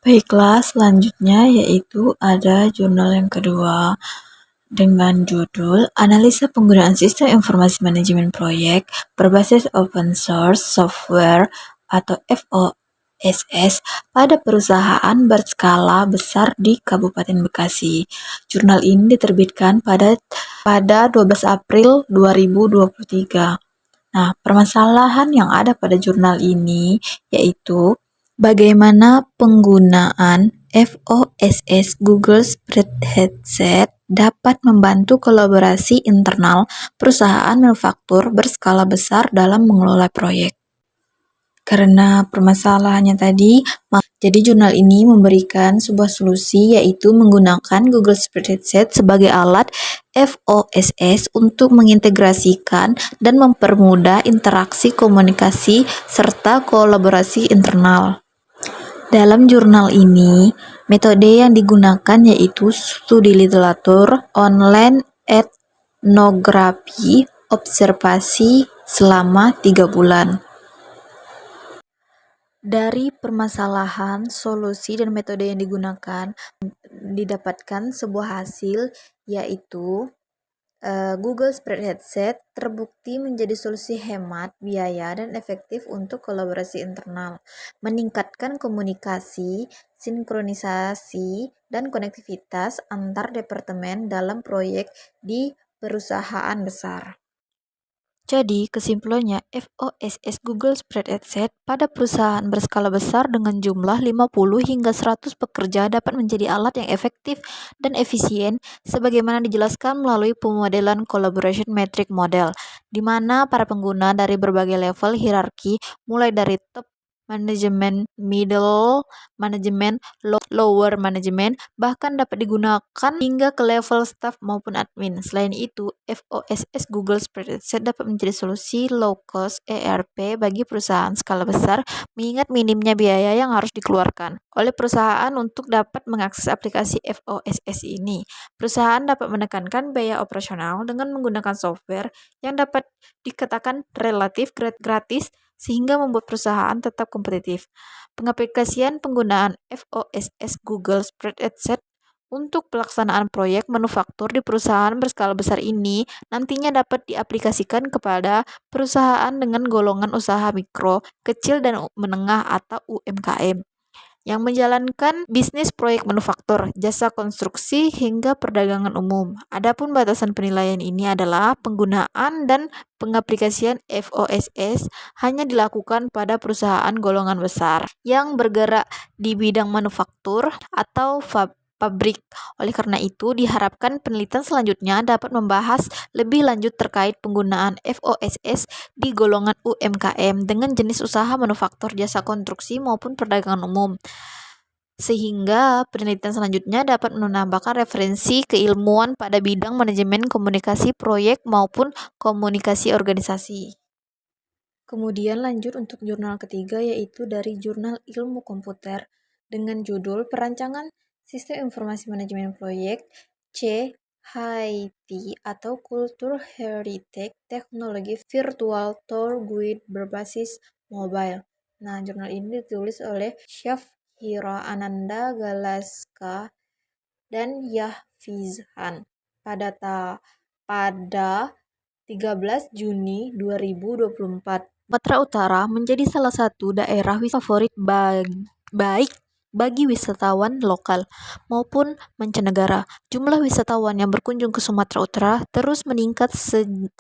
Baiklah, selanjutnya yaitu ada jurnal yang kedua dengan judul Analisa Penggunaan Sistem Informasi Manajemen Proyek Berbasis Open Source Software atau FOSS pada perusahaan berskala besar di Kabupaten Bekasi. Jurnal ini diterbitkan pada 12 April 2023. Nah, permasalahan yang ada pada jurnal ini yaitu bagaimana penggunaan FOSS Google Spreadsheet dapat membantu kolaborasi internal perusahaan manufaktur berskala besar dalam mengelola proyek. Karena permasalahannya tadi, jadi jurnal ini memberikan sebuah solusi yaitu menggunakan Google Spreadsheet sebagai alat FOSS untuk mengintegrasikan dan mempermudah interaksi komunikasi serta kolaborasi internal. Dalam jurnal ini, metode yang digunakan yaitu studi literatur, online etnografi, observasi selama 3 bulan. Dari permasalahan, solusi, dan metode yang digunakan, didapatkan sebuah hasil yaitu Google Spreadsheet terbukti menjadi solusi hemat biaya dan efektif untuk kolaborasi internal, meningkatkan komunikasi, sinkronisasi, dan konektivitas antar departemen dalam proyek di perusahaan besar. Jadi, kesimpulannya, FOSS Google Spreadsheet pada perusahaan berskala besar dengan jumlah 50 hingga 100 pekerja dapat menjadi alat yang efektif dan efisien sebagaimana dijelaskan melalui pemodelan Collaboration Metric Model, di mana para pengguna dari berbagai level hierarki mulai dari top manajemen, middle manajemen, lower manajemen, bahkan dapat digunakan hingga ke level staff maupun admin. Selain itu, FOSS Google Spreadsheet dapat menjadi solusi low cost ERP bagi perusahaan skala besar mengingat minimnya biaya yang harus dikeluarkan oleh perusahaan untuk dapat mengakses aplikasi FOSS ini. Perusahaan dapat menekankan biaya operasional dengan menggunakan software yang dapat dikatakan relatif gratis sehingga membuat perusahaan tetap kompetitif. Pengaplikasian penggunaan FOSS Google Spreadsheet untuk pelaksanaan proyek manufaktur di perusahaan berskala besar ini nantinya dapat diaplikasikan kepada perusahaan dengan golongan usaha mikro, kecil, dan menengah atau UMKM yang menjalankan bisnis proyek manufaktur, jasa konstruksi, hingga perdagangan umum. Adapun batasan penilaian ini adalah penggunaan dan pengaplikasian FOSS hanya dilakukan pada perusahaan golongan besar yang bergerak di bidang manufaktur atau pabrik. Oleh karena itu, diharapkan penelitian selanjutnya dapat membahas lebih lanjut terkait penggunaan FOSS di golongan UMKM dengan jenis usaha manufaktur, jasa konstruksi, maupun perdagangan umum. Sehingga penelitian selanjutnya dapat menambahkan referensi keilmuan pada bidang manajemen komunikasi proyek maupun komunikasi organisasi. Kemudian lanjut untuk jurnal ketiga yaitu dari Jurnal Ilmu Komputer dengan judul Perancangan Sistem Informasi Manajemen Proyek CHIT atau Kultur Heritage Teknologi Virtual Tour Guide berbasis mobile. Nah, jurnal ini ditulis oleh Chef Hira Ananda Galaska dan Yahfizhan pada 13 Juni 2024. Sumatera Utara menjadi salah satu daerah wisata favorit baik bagi wisatawan lokal maupun mancanegara. Jumlah wisatawan yang berkunjung ke Sumatera Utara terus meningkat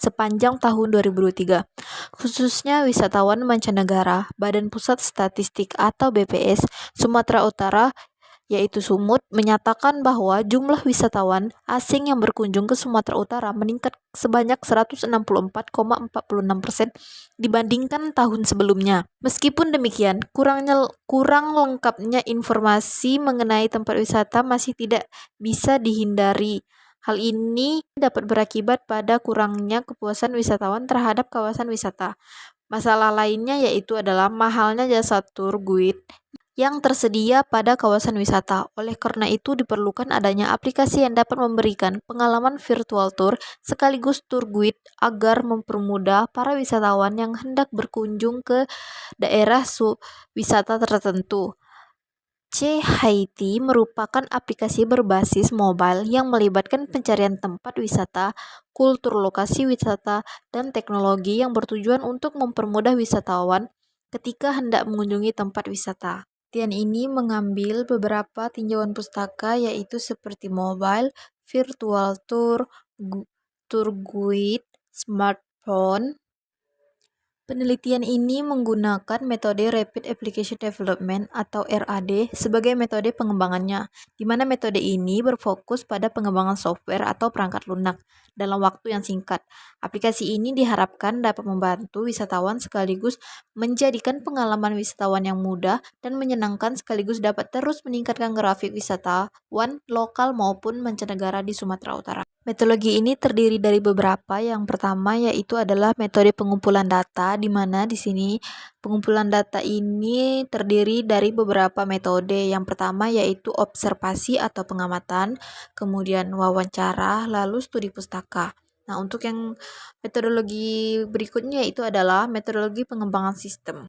sepanjang tahun 2023. Khususnya wisatawan mancanegara. Badan Pusat Statistik atau BPS Sumatera Utara yaitu Sumut, menyatakan bahwa jumlah wisatawan asing yang berkunjung ke Sumatera Utara meningkat sebanyak 164,46% dibandingkan tahun sebelumnya. Meskipun demikian, kurang lengkapnya informasi mengenai tempat wisata masih tidak bisa dihindari. Hal ini dapat berakibat pada kurangnya kepuasan wisatawan terhadap kawasan wisata. Masalah lainnya yaitu adalah mahalnya jasa tour guide yang tersedia pada kawasan wisata. Oleh karena itu diperlukan adanya aplikasi yang dapat memberikan pengalaman virtual tour sekaligus tour guide agar mempermudah para wisatawan yang hendak berkunjung ke daerah wisata tertentu. Chehaiti merupakan aplikasi berbasis mobile yang melibatkan pencarian tempat wisata, kultur lokasi wisata, dan teknologi yang bertujuan untuk mempermudah wisatawan ketika hendak mengunjungi tempat wisata. Pelitian ini mengambil beberapa tinjauan pustaka yaitu seperti mobile, virtual tour, tour guide, smartphone. Penelitian ini menggunakan metode Rapid Application Development atau RAD sebagai metode pengembangannya, di mana metode ini berfokus pada pengembangan software atau perangkat lunak dalam waktu yang singkat. Aplikasi ini diharapkan dapat membantu wisatawan sekaligus menjadikan pengalaman wisatawan yang mudah dan menyenangkan sekaligus dapat terus meningkatkan grafik wisatawan lokal maupun mancanegara di Sumatera Utara. Metodologi ini terdiri dari beberapa. Yang pertama yaitu adalah metode pengumpulan data, di mana di sini pengumpulan data ini terdiri dari beberapa metode. Yang pertama yaitu observasi atau pengamatan, kemudian wawancara, lalu studi pustaka. Nah, untuk yang metodologi berikutnya itu adalah metodologi pengembangan sistem.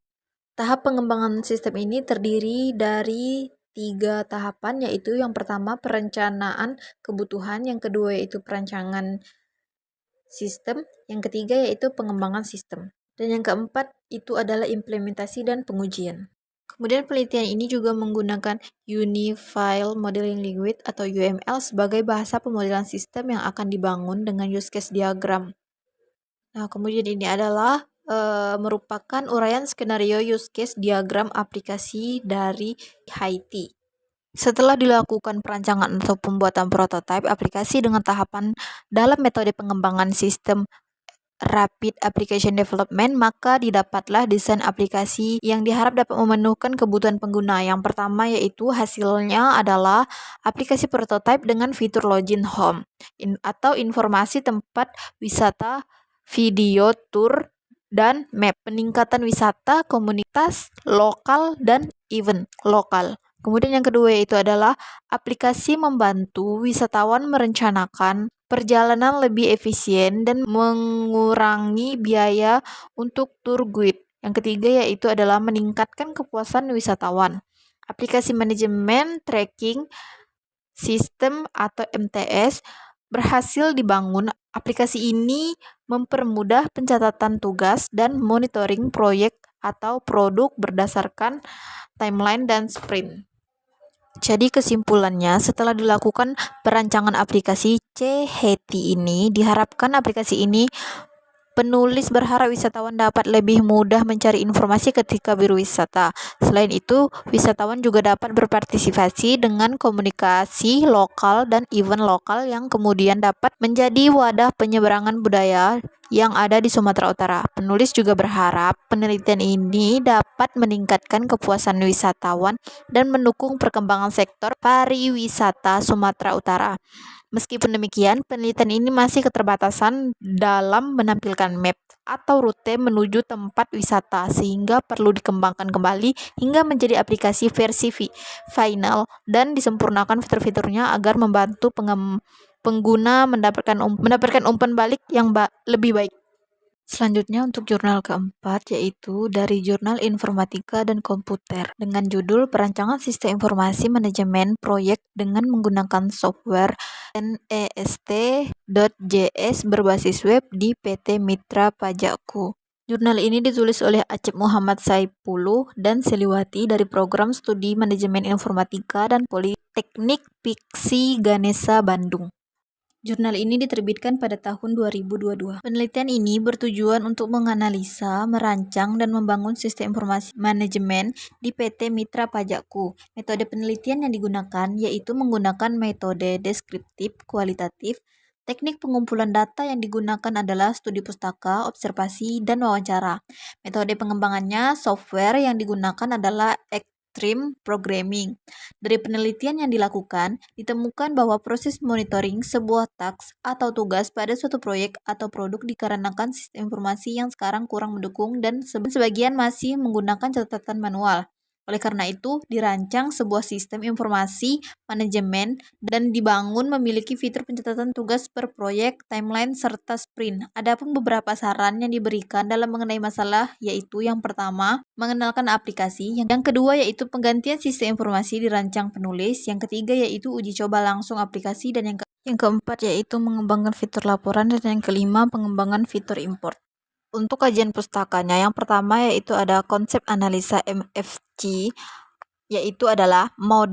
Tahap pengembangan sistem ini terdiri dari 3 tahapan, yaitu yang pertama perencanaan kebutuhan, yang kedua yaitu perancangan sistem, yang ketiga yaitu pengembangan sistem, dan yang keempat itu adalah implementasi dan pengujian. Kemudian penelitian ini juga menggunakan Unified Modeling Language atau UML sebagai bahasa pemodelan sistem yang akan dibangun dengan use case diagram. Nah, kemudian ini adalah merupakan uraian skenario use case diagram aplikasi dari Haiti. Setelah dilakukan perancangan atau pembuatan prototipe aplikasi dengan tahapan dalam metode pengembangan sistem Rapid Application Development, maka didapatlah desain aplikasi yang diharap dapat memenuhkan kebutuhan pengguna. Yang pertama yaitu hasilnya adalah aplikasi prototipe dengan fitur login home atau informasi tempat wisata, video tour, dan map, peningkatan wisata, komunitas lokal, dan event lokal. Kemudian yang kedua yaitu adalah aplikasi membantu wisatawan merencanakan perjalanan lebih efisien dan mengurangi biaya untuk tour guide. Yang ketiga yaitu adalah meningkatkan kepuasan wisatawan. Aplikasi manajemen tracking sistem atau MTS berhasil dibangun. Aplikasi ini mempermudah pencatatan tugas dan monitoring proyek atau produk berdasarkan timeline dan sprint. Jadi kesimpulannya, setelah dilakukan perancangan aplikasi Chehaiti ini, diharapkan aplikasi ini penulis berharap wisatawan dapat lebih mudah mencari informasi ketika berwisata. Selain itu, wisatawan juga dapat berpartisipasi dengan komunikasi lokal dan event lokal yang kemudian dapat menjadi wadah penyeberangan budaya yang ada di Sumatera Utara. Penulis juga berharap penelitian ini dapat meningkatkan kepuasan wisatawan dan mendukung perkembangan sektor pariwisata Sumatera Utara. Meskipun demikian, penelitian ini masih keterbatasan dalam menampilkan map atau rute menuju tempat wisata, sehingga perlu dikembangkan kembali hingga menjadi aplikasi versi final dan disempurnakan fitur-fiturnya agar membantu pengguna mendapatkan umpan balik yang lebih baik. Selanjutnya untuk jurnal keempat yaitu dari Jurnal Informatika dan Komputer dengan judul Perancangan Sistem Informasi Manajemen Proyek dengan menggunakan software nest.js berbasis web di PT Mitra Pajakku. Jurnal ini ditulis oleh Acep Muhammad Saipuluh dan Seliwati dari Program Studi Manajemen Informatika dan Politeknik Piksi Ganesha Bandung. Jurnal ini diterbitkan pada tahun 2022. Penelitian ini bertujuan untuk menganalisa, merancang, dan membangun sistem informasi manajemen di PT Mitra Pajakku. Metode penelitian yang digunakan yaitu menggunakan metode deskriptif kualitatif. Teknik pengumpulan data yang digunakan adalah studi pustaka, observasi, dan wawancara. Metode pengembangannya, software yang digunakan adalah Extreme Programming. Dari penelitian yang dilakukan, ditemukan bahwa proses monitoring sebuah task atau tugas pada suatu proyek atau produk dikarenakan sistem informasi yang sekarang kurang mendukung dan sebagian masih menggunakan catatan manual. Oleh karena itu, dirancang sebuah sistem informasi manajemen dan dibangun memiliki fitur pencatatan tugas per proyek, timeline, serta sprint. Adapun beberapa saran yang diberikan dalam mengenai masalah yaitu yang pertama, mengenalkan aplikasi, yang kedua yaitu penggantian sistem informasi dirancang penulis, yang ketiga yaitu uji coba langsung aplikasi, dan yang keempat yaitu mengembangkan fitur laporan, dan yang kelima pengembangan fitur import. Untuk kajian pustakanya, yang pertama yaitu ada konsep analisa MFC, yaitu adalah model